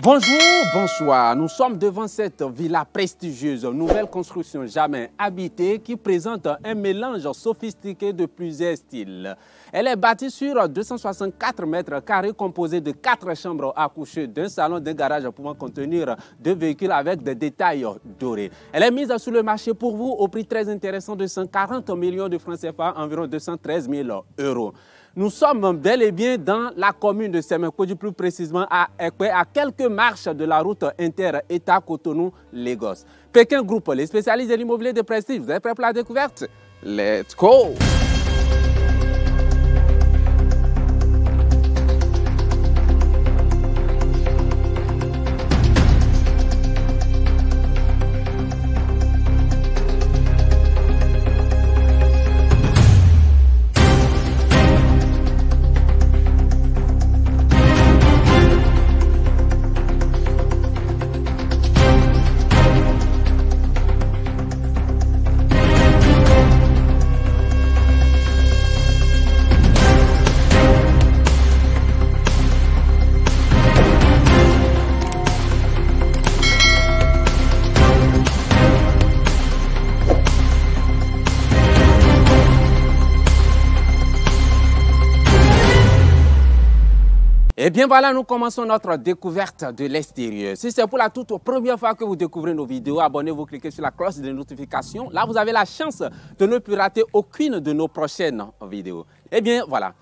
Bonjour, bonsoir. Nous sommes devant cette villa prestigieuse, nouvelle construction jamais habitée qui présente un mélange sophistiqué de plusieurs styles. Elle est bâtie sur 264 mètres carrés composée de 4 chambres à coucher, d'un salon, d'un garage pouvant contenir 2 véhicules avec des détails dorés. Elle est mise sur le marché pour vous au prix très intéressant de 140 millions de francs CFA, environ 213 000 euros. Nous sommes bel et bien dans la commune de Semenkoji, plus précisément à Ekwe, à quelques marches de la route inter-État Cotonou-Lagos. Pékin Group, les spécialistes de l'immobilier de prestige. Vous êtes prêts pour la découverte? Let's go! Et bien voilà, nous commençons notre découverte de l'extérieur. Si c'est pour la toute première fois que vous découvrez nos vidéos, abonnez-vous, cliquez sur la cloche de notification. Là, vous avez la chance de ne plus rater aucune de nos prochaines vidéos. Et bien voilà,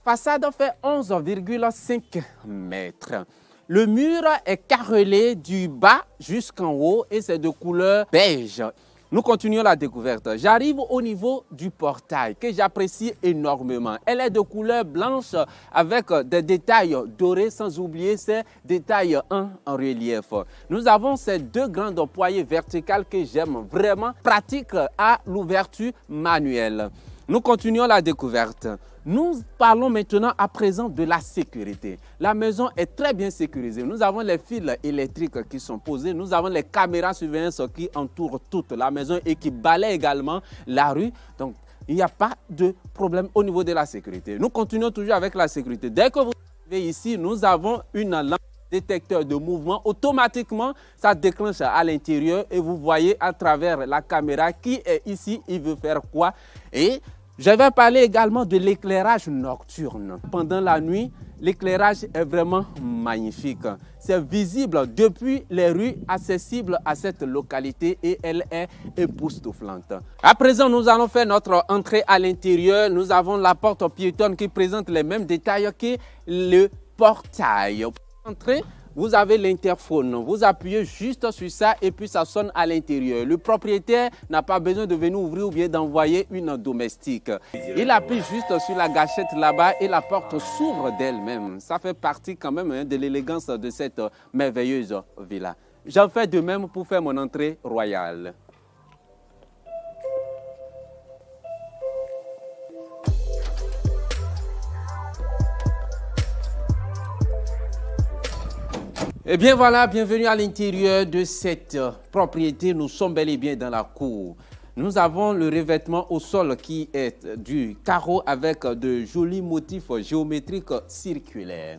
façade fait 11,5 mètres. Le mur est carrelé du bas jusqu'en haut et c'est de couleur beige. Nous continuons la découverte. J'arrive au niveau du portail que j'apprécie énormément. Elle est de couleur blanche avec des détails dorés, sans oublier ces détails en relief. Nous avons ces 2 grandes poignées verticales que j'aime vraiment, pratiques à l'ouverture manuelle. Nous continuons la découverte. Nous parlons maintenant à présent de la sécurité. La maison est très bien sécurisée. Nous avons les fils électriques qui sont posés. Nous avons les caméras surveillance qui entourent toute la maison et qui balayent également la rue. Donc, il n'y a pas de problème au niveau de la sécurité. Nous continuons toujours avec la sécurité. Dès que vous arrivez ici, nous avons une lampe détecteur de mouvement. Automatiquement, ça déclenche à l'intérieur et vous voyez à travers la caméra qui est ici, il veut faire quoi. Et je vais parler également de l'éclairage nocturne. Pendant la nuit, l'éclairage est vraiment magnifique. C'est visible depuis les rues accessibles à cette localité et elle est époustouflante. À présent, nous allons faire notre entrée à l'intérieur. Nous avons la porte piétonne qui présente les mêmes détails que le portail. Pour entrer, vous avez l'interphone, vous appuyez juste sur ça et puis ça sonne à l'intérieur. Le propriétaire n'a pas besoin de venir ouvrir ou bien d'envoyer une domestique. Il appuie juste sur la gâchette là-bas et la porte s'ouvre d'elle-même. Ça fait partie quand même de l'élégance de cette merveilleuse villa. J'en fais de même pour faire mon entrée royale. Et bien voilà, bienvenue à l'intérieur de cette propriété. Nous sommes bel et bien dans la cour. Nous avons le revêtement au sol qui est du carreau avec de jolis motifs géométriques circulaires.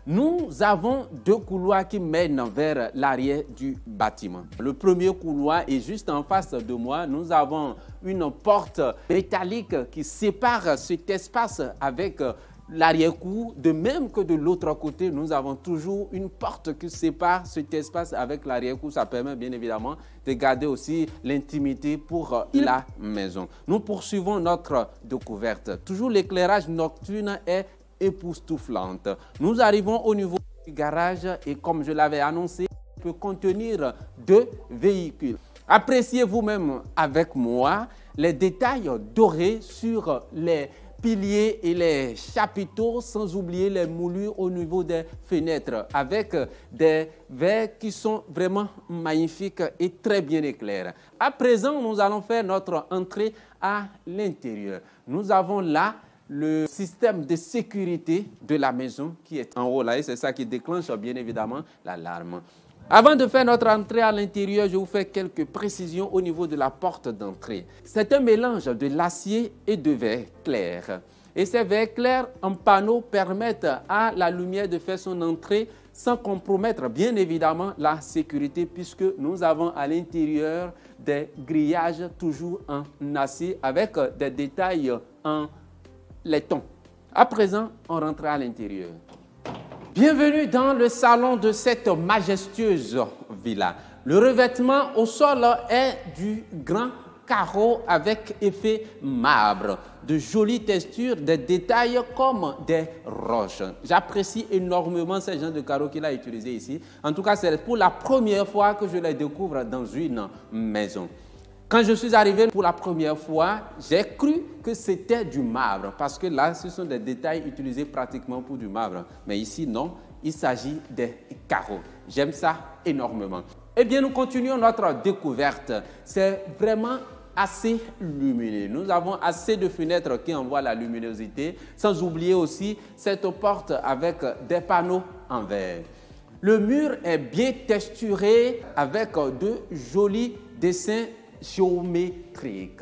Nous avons 2 couloirs qui mènent vers l'arrière du bâtiment. Le premier couloir est juste en face de moi. Nous avons une porte métallique qui sépare cet espace avec l'arrière-cour, de même que de l'autre côté, nous avons toujours une porte qui sépare cet espace avec l'arrière-cour. Ça permet bien évidemment de garder aussi l'intimité pour la maison. Nous poursuivons notre découverte. Toujours l'éclairage nocturne est époustouflant. Nous arrivons au niveau du garage et comme je l'avais annoncé, il peut contenir 2 véhicules. Appréciez vous-même avec moi les détails dorés sur les piliers et les chapiteaux, sans oublier les moulures au niveau des fenêtres, avec des verres qui sont vraiment magnifiques et très bien éclairés. À présent, nous allons faire notre entrée à l'intérieur. Nous avons là le système de sécurité de la maison qui est en haut là, et c'est ça qui déclenche bien évidemment l'alarme. Avant de faire notre entrée à l'intérieur, je vous fais quelques précisions au niveau de la porte d'entrée. C'est un mélange de l'acier et de verre clair. Et ces verres clairs en panneau permettent à la lumière de faire son entrée sans compromettre bien évidemment la sécurité puisque nous avons à l'intérieur des grillages toujours en acier avec des détails en laiton. À présent, on rentre à l'intérieur. Bienvenue dans le salon de cette majestueuse villa. Le revêtement au sol est du grand carreau avec effet marbre, de jolies textures, des détails comme des roches. J'apprécie énormément ces genres de carreaux qu'il a utilisés ici. En tout cas, c'est pour la première fois que je les découvre dans une maison. Quand je suis arrivé pour la première fois, j'ai cru que c'était du marbre parce que là, ce sont des détails utilisés pratiquement pour du marbre. Mais ici, non, il s'agit des carreaux. J'aime ça énormément. Eh bien, nous continuons notre découverte. C'est vraiment assez lumineux. Nous avons assez de fenêtres qui envoient la luminosité, sans oublier aussi cette porte avec des panneaux en verre. Le mur est bien texturé avec de jolis dessins géométrique.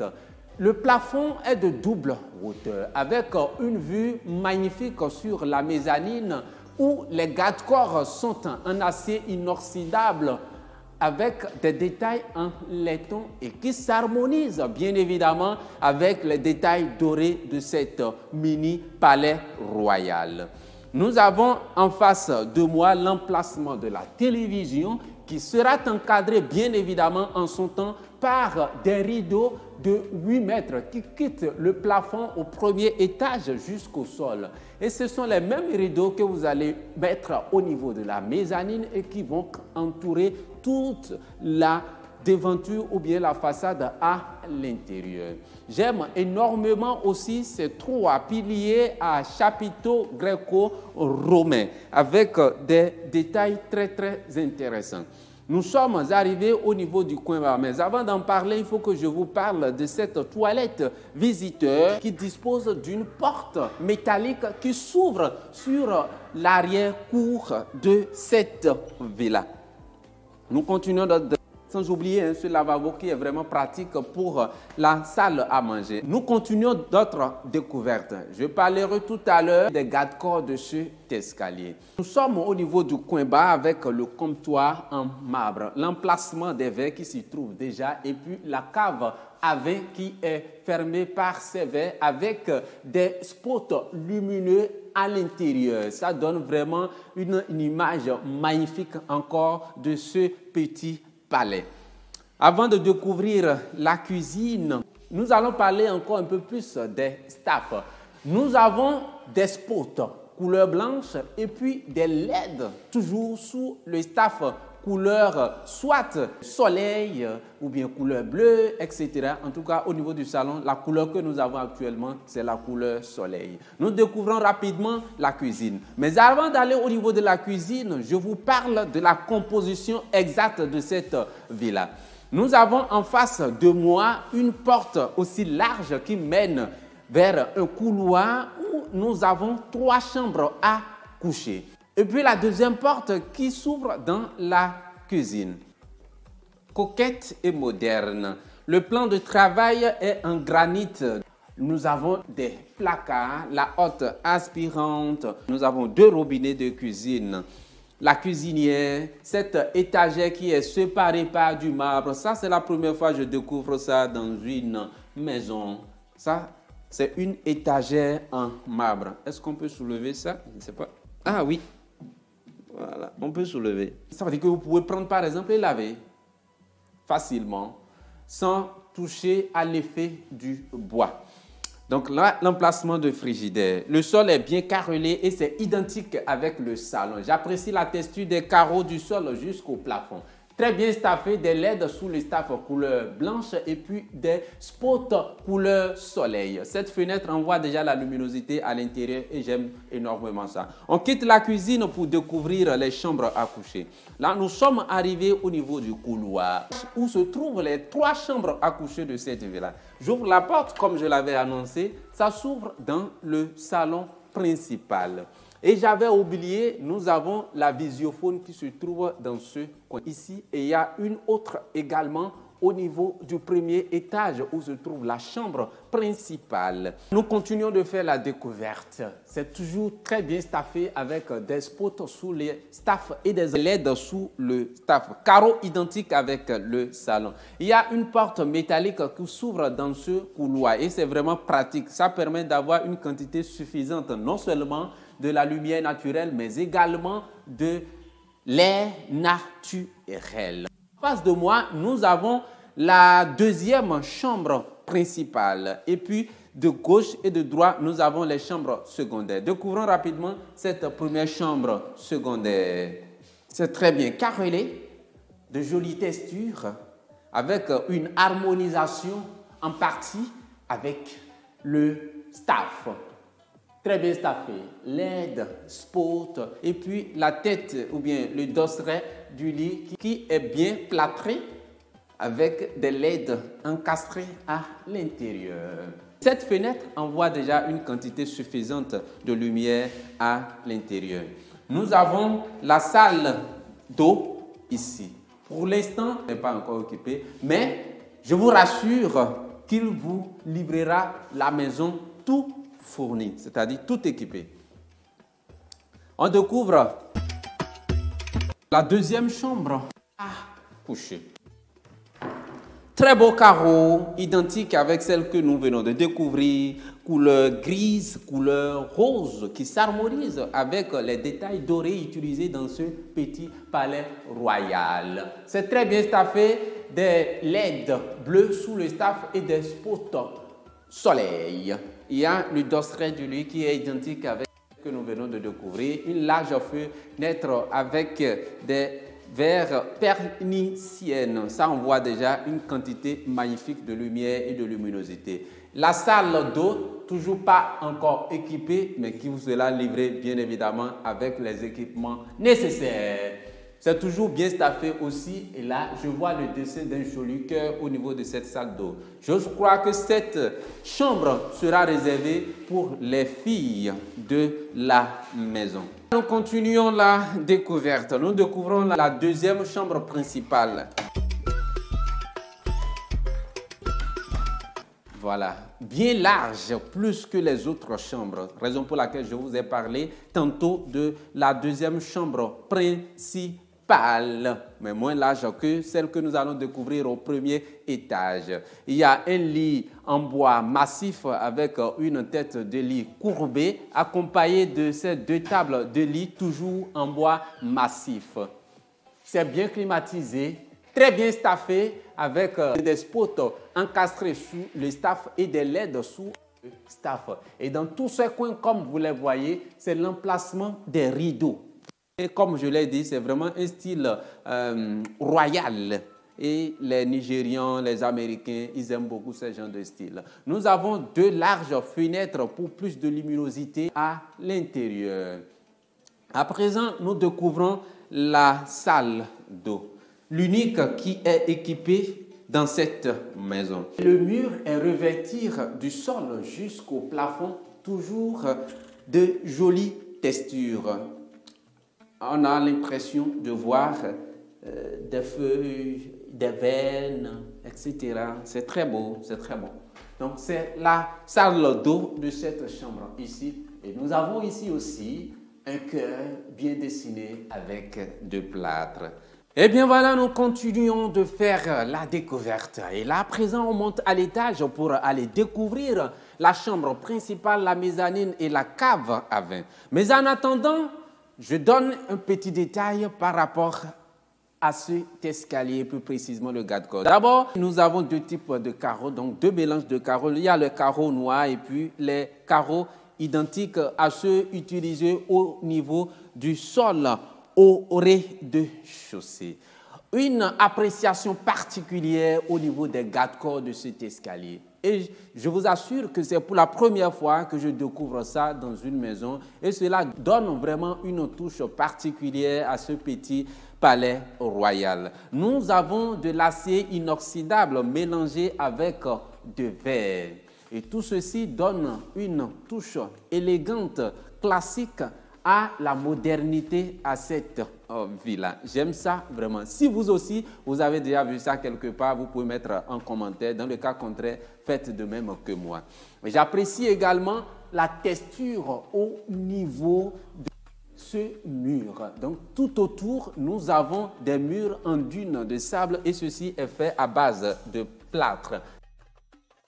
Le plafond est de double hauteur avec une vue magnifique sur la mezzanine où les garde-corps sont en acier inoxydable avec des détails en laiton et qui s'harmonisent bien évidemment avec les détails dorés de cette mini palais royal. Nous avons en face de moi l'emplacement de la télévision qui sera encadré bien évidemment en son temps par des rideaux de 8 mètres qui quittent le plafond au premier étage jusqu'au sol. Et ce sont les mêmes rideaux que vous allez mettre au niveau de la mezzanine et qui vont entourer toute la devanture ou bien la façade à l'intérieur. J'aime énormément aussi ces 3 piliers à chapiteaux gréco-romains avec des détails très intéressants. Nous sommes arrivés au niveau du coin bar, mais avant d'en parler, il faut que je vous parle de cette toilette visiteur qui dispose d'une porte métallique qui s'ouvre sur l'arrière-cour de cette villa. Nous continuons sans oublier ce lavabo qui est vraiment pratique pour la salle à manger. Nous continuons d'autres découvertes. Je parlerai tout à l'heure des garde-corps de cet escalier. Nous sommes au niveau du coin bas avec le comptoir en marbre, l'emplacement des verres qui s'y trouvent déjà et puis la cave à vin qui est fermée par ces verres avec des spots lumineux à l'intérieur. Ça donne vraiment une image magnifique encore de ce petit palais. Avant de découvrir la cuisine, nous allons parler encore un peu plus des staffs. Nous avons des spots couleur blanche et puis des LED toujours sous le staff couleur soit soleil ou bien couleur bleue, etc. En tout cas, au niveau du salon, la couleur que nous avons actuellement, c'est la couleur soleil. Nous découvrons rapidement la cuisine. Mais avant d'aller au niveau de la cuisine, je vous parle de la composition exacte de cette villa. Nous avons en face de moi une porte aussi large qui mène vers un couloir où nous avons 3 chambres à coucher. Et puis la deuxième porte qui s'ouvre dans la cuisine. Coquette et moderne. Le plan de travail est en granit. Nous avons des placards, la hotte aspirante. Nous avons 2 robinets de cuisine. La cuisinière, cette étagère qui est séparée par du marbre. Ça, c'est la première fois que je découvre ça dans une maison. Ça, c'est une étagère en marbre. Est-ce qu'on peut soulever ça? Je ne sais pas. Ah oui. Voilà, on peut soulever. Ça veut dire que vous pouvez prendre par exemple et laver facilement sans toucher à l'effet du bois. Donc là, l'emplacement de frigidaire. Le sol est bien carrelé et c'est identique avec le salon. J'apprécie la texture des carreaux du sol jusqu'au plafond. Très bien staffé, des LED sous le staff couleur blanche et puis des spots couleur soleil. Cette fenêtre envoie déjà la luminosité à l'intérieur et j'aime énormément ça. On quitte la cuisine pour découvrir les chambres à coucher. Là, nous sommes arrivés au niveau du couloir où se trouvent les 3 chambres à coucher de cette villa. J'ouvre la porte comme je l'avais annoncé, ça s'ouvre dans le salon principal. Et j'avais oublié, nous avons la visiophone qui se trouve dans ce coin ici et il y a une autre également au niveau du premier étage où se trouve la chambre principale. Nous continuons de faire la découverte. C'est toujours très bien staffé avec des spots sous les staffs et des LED sous le staff. Carreaux identiques avec le salon. Il y a une porte métallique qui s'ouvre dans ce couloir et c'est vraiment pratique. Ça permet d'avoir une quantité suffisante non seulement de la lumière naturelle mais également de l'air naturel. En face de moi, nous avons la deuxième chambre principale. Et puis, de gauche et de droite, nous avons les chambres secondaires. Découvrons rapidement cette première chambre secondaire. C'est très bien carrelé, de jolies textures, avec une harmonisation en partie avec le staff. Très bien staffé, LED, spot, et puis la tête ou bien le dosseret du lit qui est bien plâtré avec des LED encastrés à l'intérieur. Cette fenêtre envoie déjà une quantité suffisante de lumière à l'intérieur. Nous avons la salle d'eau ici. Pour l'instant, elle n'est pas encore occupée, mais je vous rassure qu'il vous livrera la maison tout fourni, c'est-à-dire tout équipé. On découvre la deuxième chambre à coucher. Très beau carreau, identique avec celle que nous venons de découvrir, couleur grise, couleur rose, qui s'harmonise avec les détails dorés utilisés dans ce petit palais royal. C'est très bien staffé, des LED bleus sous le staff et des spots soleil. Il y a le dosseret du lit qui est identique avec ce que nous venons de découvrir. Une large fenêtre avec des verres perniciennes. Ça envoie déjà une quantité magnifique de lumière et de luminosité. La salle d'eau, toujours pas encore équipée, mais qui vous sera livrée bien évidemment avec les équipements nécessaires. C'est toujours bien staffé aussi. Et là, je vois le dessin d'un joli cœur au niveau de cette salle d'eau. Je crois que cette chambre sera réservée pour les filles de la maison. Nous continuons la découverte. Nous découvrons la deuxième chambre principale. Voilà, bien large, plus que les autres chambres. Raison pour laquelle je vous ai parlé tantôt de la deuxième chambre principale, mais moins large que celle que nous allons découvrir au premier étage. Il y a un lit en bois massif avec une tête de lit courbée, accompagnée de ces deux tables de lit toujours en bois massif. C'est bien climatisé, très bien staffé avec des spots encastrés sous le staff et des LED sous le staff. Et dans tous ces coins, comme vous les voyez, c'est l'emplacement des rideaux. Et comme je l'ai dit, c'est vraiment un style royal. Et les Nigérians, les Américains, ils aiment beaucoup ce genre de style. Nous avons deux larges fenêtres pour plus de luminosité à l'intérieur. À présent, nous découvrons la salle d'eau, l'unique qui est équipée dans cette maison. Le mur est revêtu du sol jusqu'au plafond, toujours de jolies textures. On a l'impression de voir des feuilles, des veines, etc. C'est très beau, c'est très bon. Donc, c'est la salle d'eau de cette chambre ici. Et nous avons ici aussi un cœur bien dessiné avec de plâtre. Eh bien voilà, nous continuons de faire la découverte. Et là, à présent, on monte à l'étage pour aller découvrir la chambre principale, la mezzanine et la cave à vin. Mais en attendant, je donne un petit détail par rapport à cet escalier, plus précisément le garde-corps. D'abord, nous avons deux types de carreaux, donc deux mélanges de carreaux. Il y a le carreau noir et puis les carreaux identiques à ceux utilisés au niveau du sol au rez-de-chaussée. Une appréciation particulière au niveau des garde-corps de cet escalier. Et je vous assure que c'est pour la première fois que je découvre ça dans une maison. Et cela donne vraiment une touche particulière à ce petit palais royal. Nous avons de l'acier inoxydable mélangé avec de verre. Et tout ceci donne une touche élégante, classique à la modernité à cette villa. J'aime ça vraiment. Si vous aussi, vous avez déjà vu ça quelque part, vous pouvez mettre un commentaire. Dans le cas contraire, faites de même que moi. J'apprécie également la texture au niveau de ce mur. Donc, tout autour, nous avons des murs en dune de sable et ceci est fait à base de plâtre.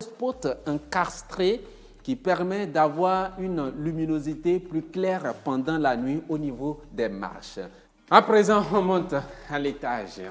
Spot encastré qui permet d'avoir une luminosité plus claire pendant la nuit au niveau des marches. À présent, on monte à l'étage.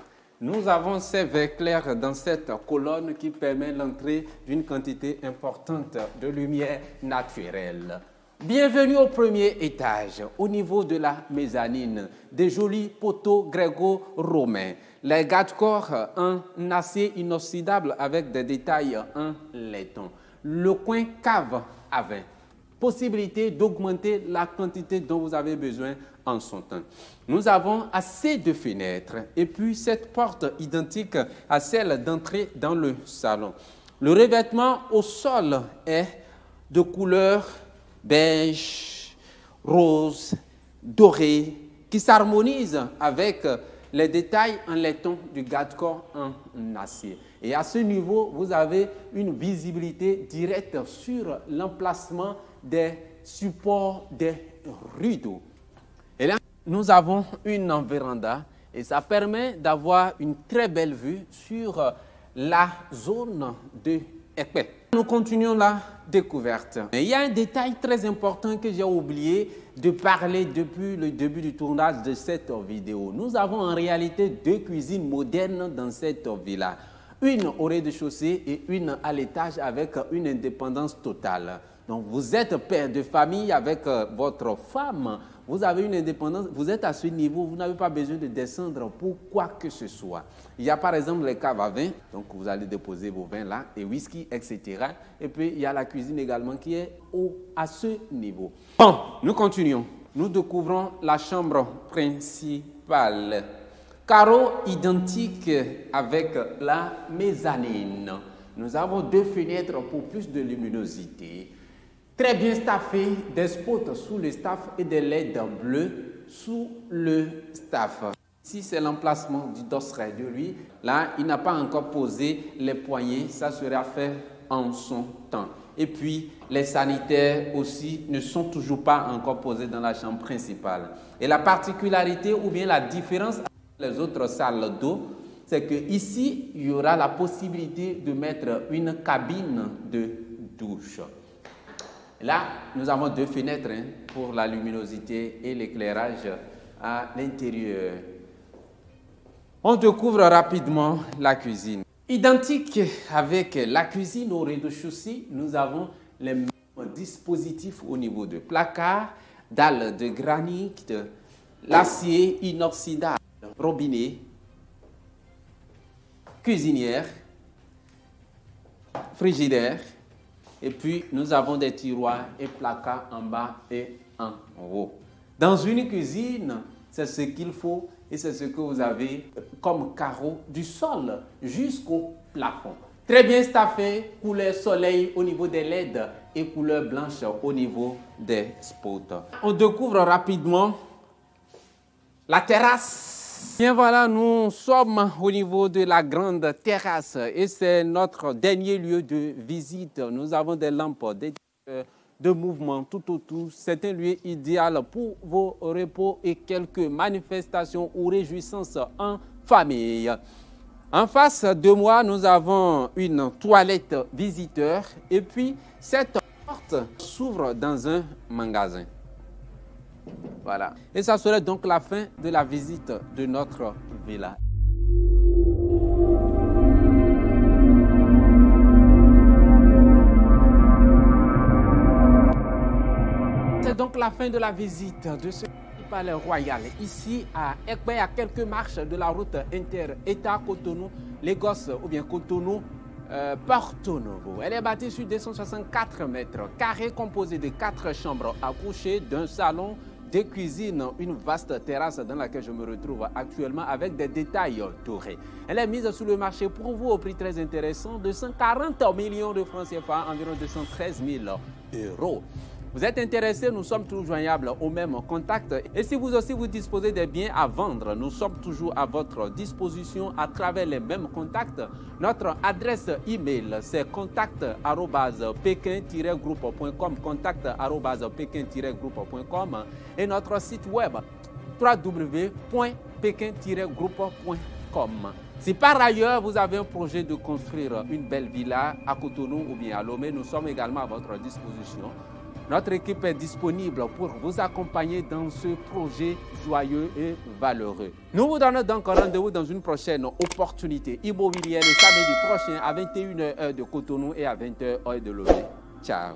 Nous avons ces verres clairs dans cette colonne qui permet l'entrée d'une quantité importante de lumière naturelle. Bienvenue au premier étage, au niveau de la mezzanine, des jolis poteaux gréco-romains. Les garde-corps en acier inoxydable avec des détails en laiton. Le coin cave à vin. Possibilité d'augmenter la quantité dont vous avez besoin en son temps. Nous avons assez de fenêtres et puis cette porte identique à celle d'entrée dans le salon. Le revêtement au sol est de couleur beige, rose, doré, qui s'harmonise avec les détails en laiton du garde-corps en acier. Et à ce niveau, vous avez une visibilité directe sur l'emplacement des supports des rideaux. Et là, nous avons une véranda et ça permet d'avoir une très belle vue sur la zone de Ekpel. Nous continuons la découverte. Il y a un détail très important que j'ai oublié de parler depuis le début du tournage de cette vidéo. Nous avons en réalité deux cuisines modernes dans cette villa. Une au rez-de-chaussée et une à l'étage avec une indépendance totale. Donc vous êtes père de famille avec votre femme, vous avez une indépendance, vous êtes à ce niveau, vous n'avez pas besoin de descendre pour quoi que ce soit. Il y a par exemple les caves à vin, donc vous allez déposer vos vins là, et whisky, etc. Et puis il y a la cuisine également qui est à ce niveau. Bon, nous continuons. Nous découvrons la chambre principale. Carreaux identiques avec la mezzanine. Nous avons deux fenêtres pour plus de luminosité. Très bien staffé, des spots sous le staff et des LED bleus sous le staff. Ici, c'est l'emplacement du dosseret de lui. Là, il n'a pas encore posé les poignées. Ça sera fait en son temps. Et puis, les sanitaires aussi ne sont toujours pas encore posés dans la chambre principale. Et la particularité ou bien la différence avec les autres salles d'eau, c'est qu'ici, il y aura la possibilité de mettre une cabine de douche. Là, nous avons deux fenêtres pour la luminosité et l'éclairage à l'intérieur. On découvre rapidement la cuisine. Identique avec la cuisine au rez-de-chaussée, nous avons les mêmes dispositifs au niveau de placard, dalles de granit, l'acier inoxydable, robinet, cuisinière, frigidaire. Et puis, nous avons des tiroirs et placards en bas et en haut. Dans une cuisine, c'est ce qu'il faut et c'est ce que vous avez comme carreau du sol jusqu'au plafond. Très bien staffé, couleur soleil au niveau des LED et couleur blanche au niveau des spots. On découvre rapidement la terrasse. Bien voilà, nous sommes au niveau de la grande terrasse et c'est notre dernier lieu de visite. Nous avons des lampes, des de mouvement tout autour. C'est un lieu idéal pour vos repos et quelques manifestations ou réjouissances en famille. En face de moi, nous avons une toilette visiteur et puis cette porte s'ouvre dans un magasin. Voilà. Et ça serait donc la fin de la visite de notre villa. C'est donc la fin de la visite de ce palais royal. Ici à Ekpel, à quelques marches de la route inter-État Cotonou, Lagos ou bien Cotonou, Porto Novo. Elle est bâtie sur 264 mètres carrés, composée de 4 chambres à coucher, d'un salon, des cuisines, une vaste terrasse dans laquelle je me retrouve actuellement avec des détails dorés. Elle est mise sur le marché pour vous au prix très intéressant de 140 millions de francs CFA, environ 213 000 euros. Vous êtes intéressé, nous sommes toujours joignables au même contact. Et si vous aussi vous disposez des biens à vendre, nous sommes toujours à votre disposition à travers les mêmes contacts. Notre adresse email, c'est contact@pekin-groupe.com, contact@pekin-groupe.com, et notre site web www.pekin-groupe.com. Si par ailleurs vous avez un projet de construire une belle villa à Cotonou ou bien à Lomé, nous sommes également à votre disposition. Notre équipe est disponible pour vous accompagner dans ce projet joyeux et valeureux. Nous vous donnons donc rendez-vous dans une prochaine opportunité immobilière le samedi prochain à 21h de Cotonou et à 20h de Lomé. Ciao.